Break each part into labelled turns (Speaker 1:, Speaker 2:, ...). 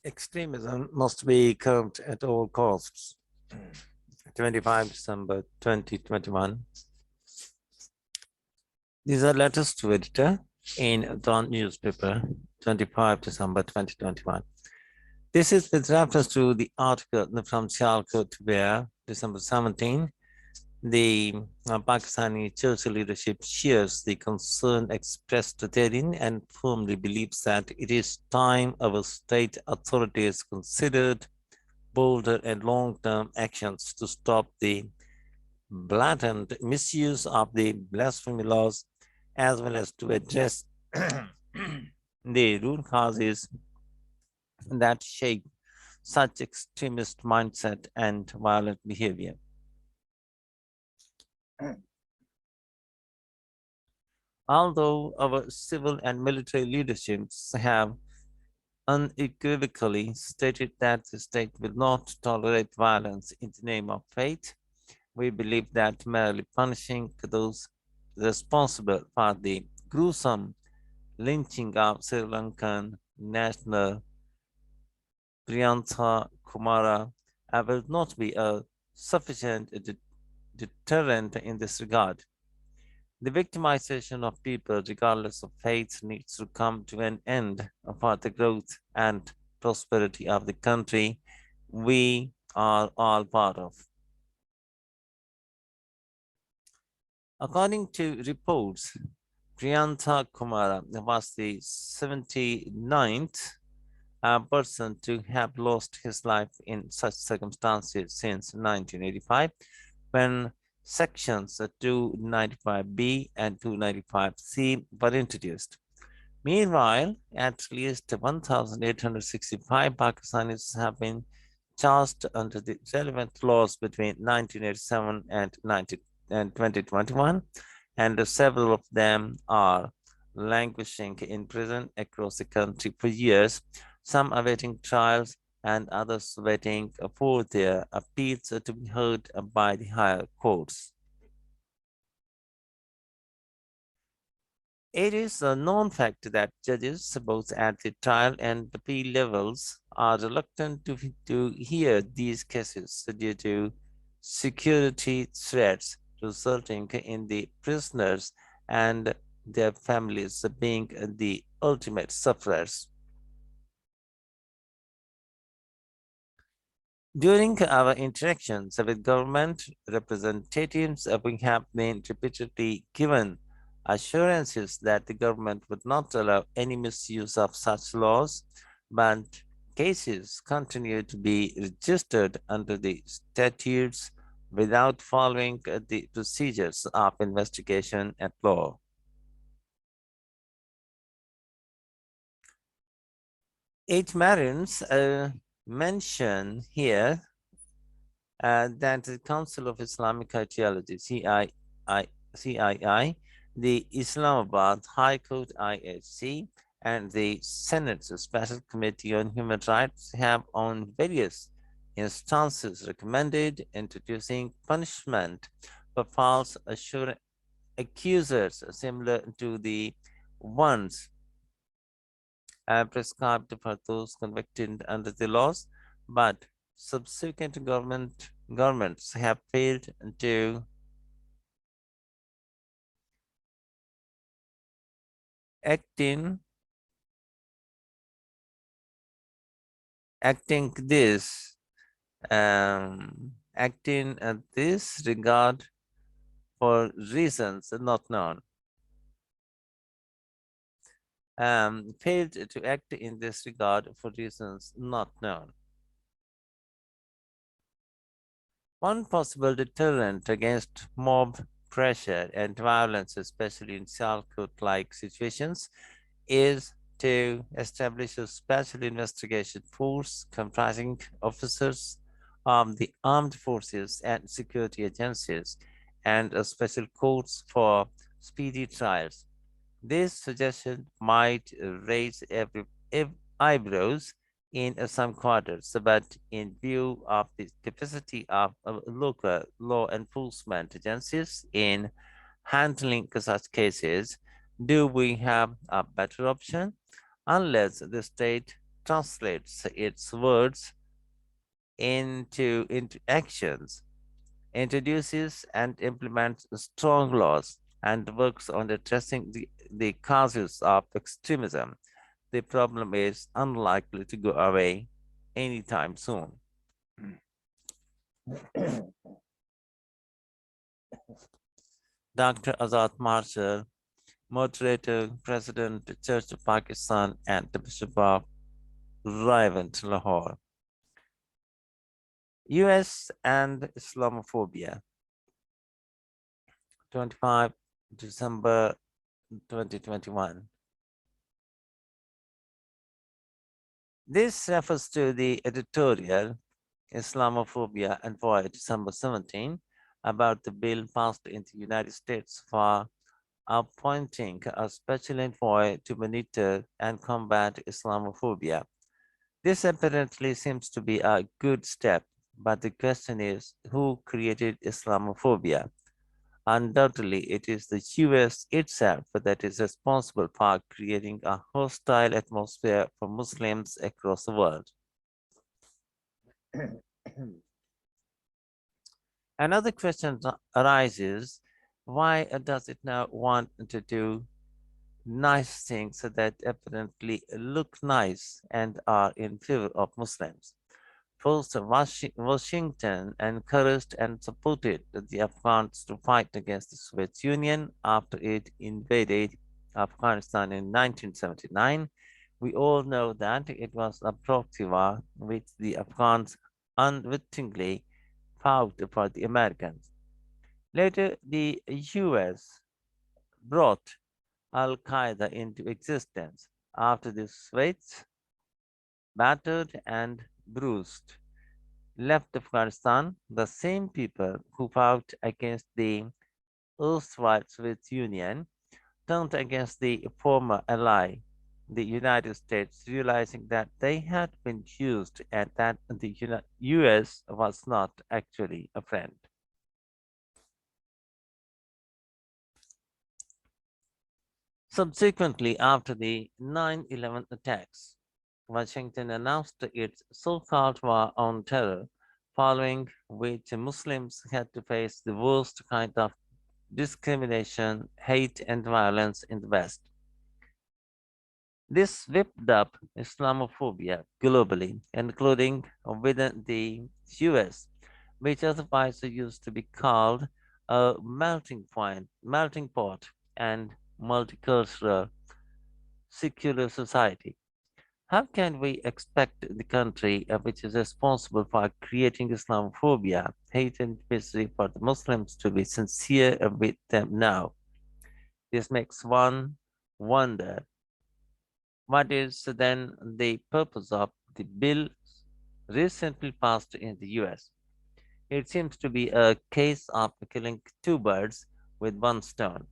Speaker 1: Extremism must be curbed at all costs. 25 December 2021. These are letters to editor in Dawn newspaper, 25 December 2021. This is with reference to the article from Sialkot where December 17, the Pakistani church leadership shares the concern expressed therein and firmly believes that it is time our state authorities considered bolder and long-term actions to stop the blatant misuse of the blasphemy laws, as well as to address the root causes that shape such extremist mindset and violent behavior. Although our civil and military leaderships have unequivocally stated that the state will not tolerate violence in the name of faith, we believe that merely punishing those responsible for the gruesome lynching of Sri Lankan national Priyantha Kumara will not be a sufficient deterrent in this regard. The victimization of people, regardless of faith, needs to come to an end for the growth and prosperity of the country we are all part of. According to reports, Priyantha Kumara was the 79th person to have lost his life in such circumstances since 1985, when sections 295B and 295C were introduced. Meanwhile, at least 1,865 Pakistanis have been charged under the relevant laws between 1987 and 2021, and several of them are languishing in prison across the country for years, some awaiting trials and others waiting for their appeals to be heard by the higher courts. It is a known fact that judges, both at the trial and appeal levels, are reluctant to hear these cases due to security threats resulting in the prisoners and their families being the ultimate sufferers. During our interactions with government representatives, we have been repeatedly given assurances that the government would not allow any misuse of such laws, but cases continue to be registered under the statutes without following the procedures of investigation at law. Eight Marines mention here that the Council of Islamic Ideology, CII, the Islamabad High Court IHC, and the Senate's Special Committee on Human Rights have on various instances recommended introducing punishment for false accusers similar to the ones prescribed for those convicted under the laws, but subsequent governments have failed to acting this regard for reasons not known. Failed to act in this regard for reasons not known. One possible deterrent against mob pressure and violence, especially in Sialkot-like situations, is to establish a special investigation force comprising officers of the armed forces and security agencies and a special courts for speedy trials. This suggestion might raise eyebrows in some quarters, but in view of the capacity of local law enforcement agencies in handling such cases, do we have a better option? Unless the state translates its words into actions, introduces and implements strong laws, and works on addressing the causes of extremism, the problem is unlikely to go away anytime soon. Dr. Azad Marshall, moderator, President, Church of Pakistan, and the Bishop of Raiwand, Lahore. US and Islamophobia, 25 December 2021. This refers to the editorial Islamophobia Envoy, December 17, about the bill passed in the United States for appointing a special envoy to monitor and combat Islamophobia. This apparently seems to be a good step, but the question is, who created Islamophobia? Undoubtedly, it is the US itself that is responsible for creating a hostile atmosphere for Muslims across the world. Another question arises, why does it now want to do nice things that apparently look nice and are in favor of Muslims? First, Washington encouraged and supported the Afghans to fight against the Soviet Union after it invaded Afghanistan in 1979. We all know that it was a proxy war which the Afghans unwittingly fought for the Americans. Later, the US brought Al Qaeda into existence after the Soviets, battered and bruised, left Afghanistan. The same people who fought against the erstwhile Soviet Union turned against the former ally, the United States, realizing that they had been used and that the US was not actually a friend. Subsequently, after the 9/11 attacks, Washington announced its so-called war on terror, following which Muslims had to face the worst kind of discrimination, hate, and violence in the West. This whipped up Islamophobia globally, including within the US, which otherwise used to be called a melting pot, and multicultural secular society. How can we expect the country which is responsible for creating Islamophobia, hate, and misery for the Muslims to be sincere with them now? This makes one wonder, what is then the purpose of the bill recently passed in the US? It seems to be a case of killing two birds with one stone.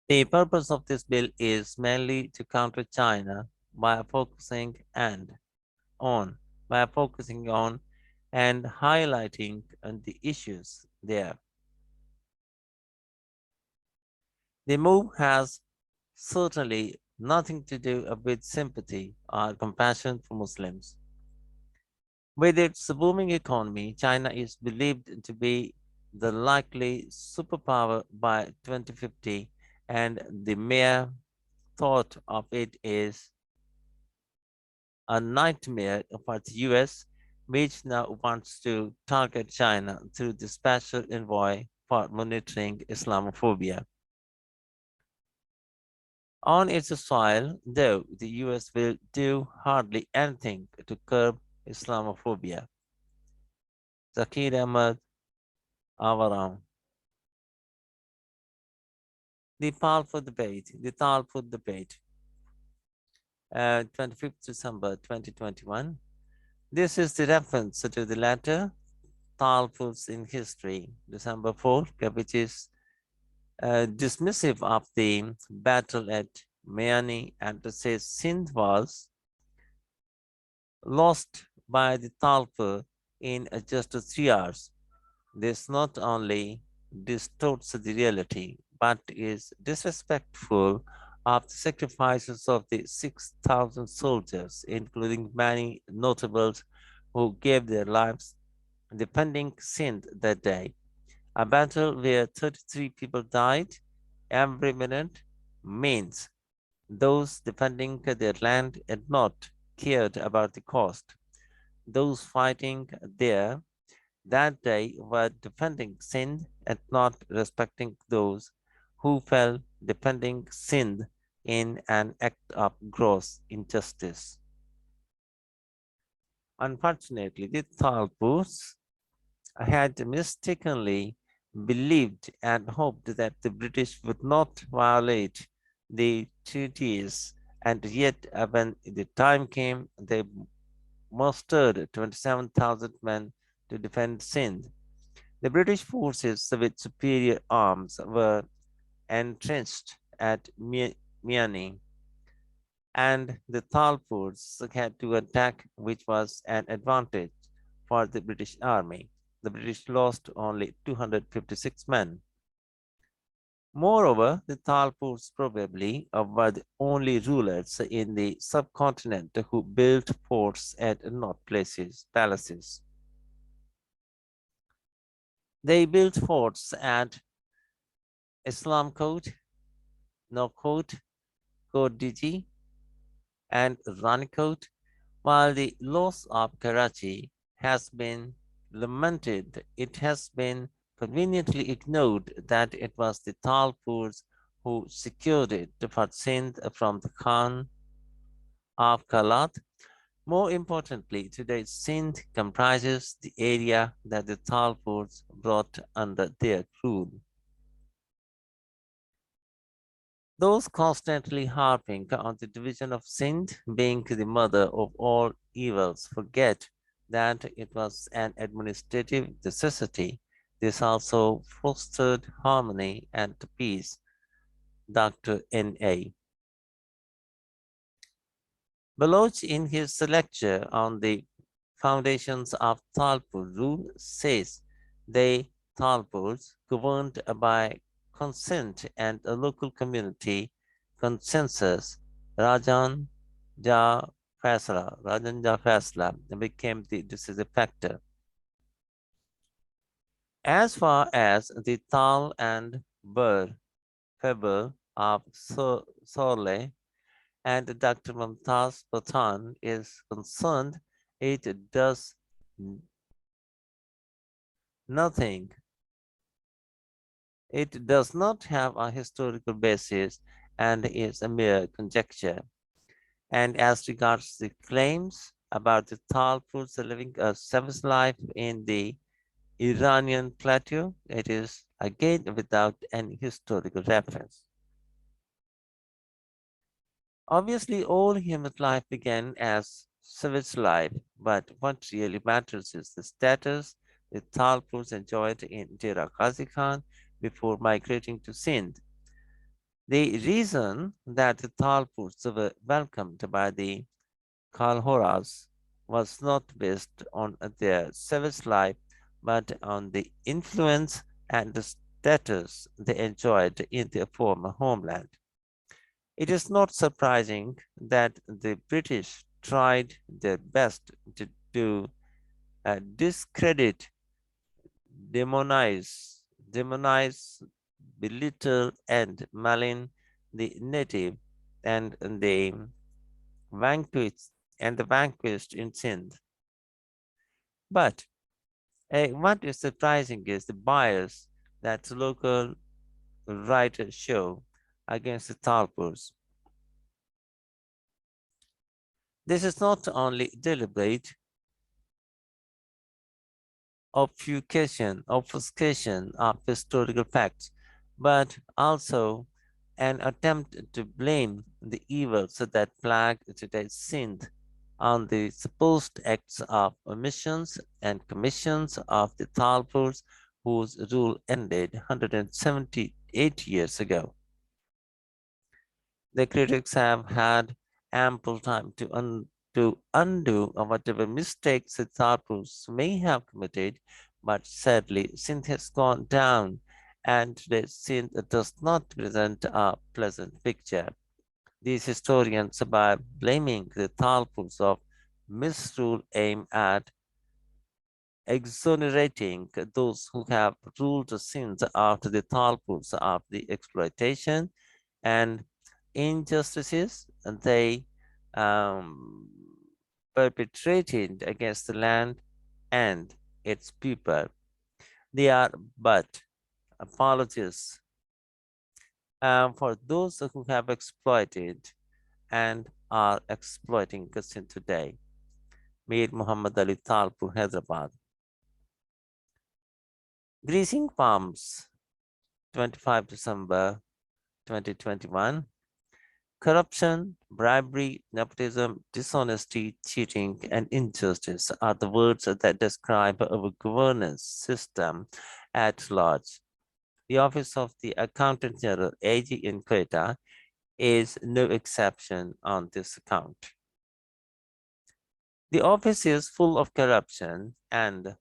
Speaker 1: The purpose of this bill is mainly to counter China by focusing on and highlighting the issues there. The move has certainly nothing to do with sympathy or compassion for Muslims. With its booming economy, China is believed to be the likely superpower by 2050, and the mere thought of it is a nightmare for the US, which now wants to target China through the special envoy for monitoring Islamophobia. On its soil, though, the US will do hardly anything to curb Islamophobia. Zakir Ahmad Avaram. The powerful debate, 25th December 2021. This is the reference to the letter Talfuds in history, December 4, which is dismissive of the battle at Mayani, and to say Sindh was lost by the Talpur in just 3 hours. This not only distorts the reality, but is disrespectful of the sacrifices of the 6,000 soldiers, including many notables who gave their lives defending Sindh that day. A battle where 33 people died every minute means those defending their land had not cared about the cost. Those fighting there that day were defending Sindh and not respecting those who fell defending Sindh in an act of gross injustice. Unfortunately, the Thalpurs had mistakenly believed and hoped that the British would not violate the treaties, and yet, when the time came, they mustered 27,000 men to defend Sindh. The British forces with superior arms were entrenched at Miani, and the Thalpurs had to attack, which was an advantage for the British army. The British lost only 256 men. Moreover, the Thalpurs probably were the only rulers in the subcontinent who built forts and not palaces. They built forts at Islamkot, Nokot, Kodiji, and Ranikot, while the loss of Karachi has been lamented, it has been conveniently ignored that it was the Talpurs who secured it for Sindh from the Khan of Kalat. More importantly, today Sindh comprises the area that the Talpurs brought under their rule. Those constantly harping on the division of Sindh being the mother of all evils forget that it was an administrative necessity. This also fostered harmony and peace. Dr. N.A. Baloch, in his lecture on the foundations of Thalpur rule, says they, Thalpurs, governed by consent and a local community consensus, Rajan Ja Faisla became the decisive factor. As far as the Tal and Bur fable of Sorle and Dr. Mumtaz Pathan is concerned, it does nothing. It does not have a historical basis and is a mere conjecture. And as regards the claims about the Talpuls living a savage life in the Iranian plateau, it is again without any historical reference. Obviously, all human life began as savage life, but what really matters is the status the Talpuls enjoyed in Dera Ghazi Khan before migrating to Sindh. The reason that the Talpuls were welcomed by the Kalhoras was not based on their savage life, but on the influence and the status they enjoyed in their former homeland. It is not surprising that the British tried their best to discredit, demonize, belittle, and malign the native and the vanquished in Sindh. But what is surprising is the bias that local writers show against the Talpurs. This is not only deliberate obfuscation of historical facts, but also an attempt to blame the evils that plague today's Sindh on the supposed acts of omissions and commissions of the Talpurs whose rule ended 178 years ago. The critics have had ample time to undo whatever mistakes the Talpurs may have committed, but sadly, Sindh has gone down, and today Sindh does not present a pleasant picture. These historians, by blaming the Talpuls of misrule, aim at exonerating those who have ruled since after the Talpuls of the exploitation and injustices they um, perpetrated against the land and its people. They are but apologies for those who have exploited and are exploiting Christian today. Mir Muhammad Ali Talpur, Hyderabad. Greasing Palms, 25 December 2021. Corruption, bribery, nepotism, dishonesty, cheating, and injustice are the words that describe our governance system at large. The Office of the Accountant General, AG in Quetta, is no exception on this account. The office is full of corruption and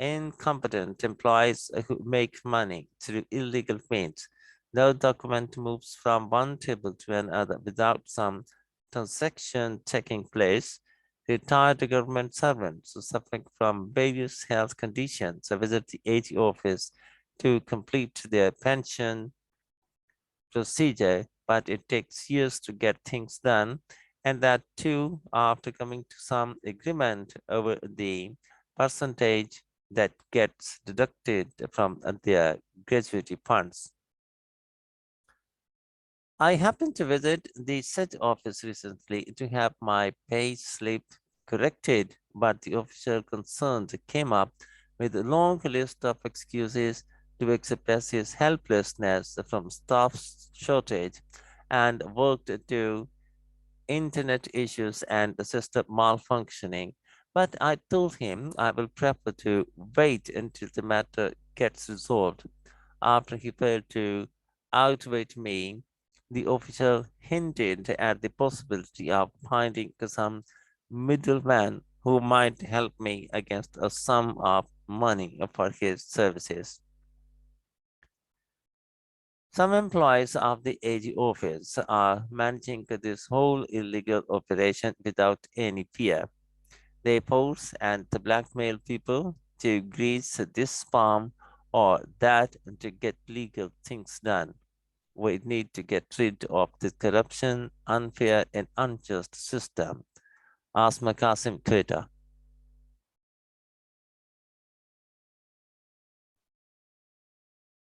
Speaker 1: incompetent employees who make money through illegal means. No document moves from one table to another without some transaction taking place. Retired government servants suffering from various health conditions visit the AG office to complete their pension procedure, but it takes years to get things done, and that too after coming to some agreement over the percentage that gets deducted from their gratuity funds. I happened to visit the said office recently to have my pay slip corrected, but the official concerned came up with a long list of excuses to express his helplessness from staff shortage and worked to internet issues and system malfunctioning. But I told him I will prefer to wait until the matter gets resolved. After he failed to outwit me, the official hinted at the possibility of finding some middleman who might help me against a sum of money for his services. Some employees of the AG office are managing this whole illegal operation without any fear. They force and blackmail people to grease this palm or that to get legal things done. We need to get rid of the corruption, unfair, and unjust system. Asma Kasim Quetta.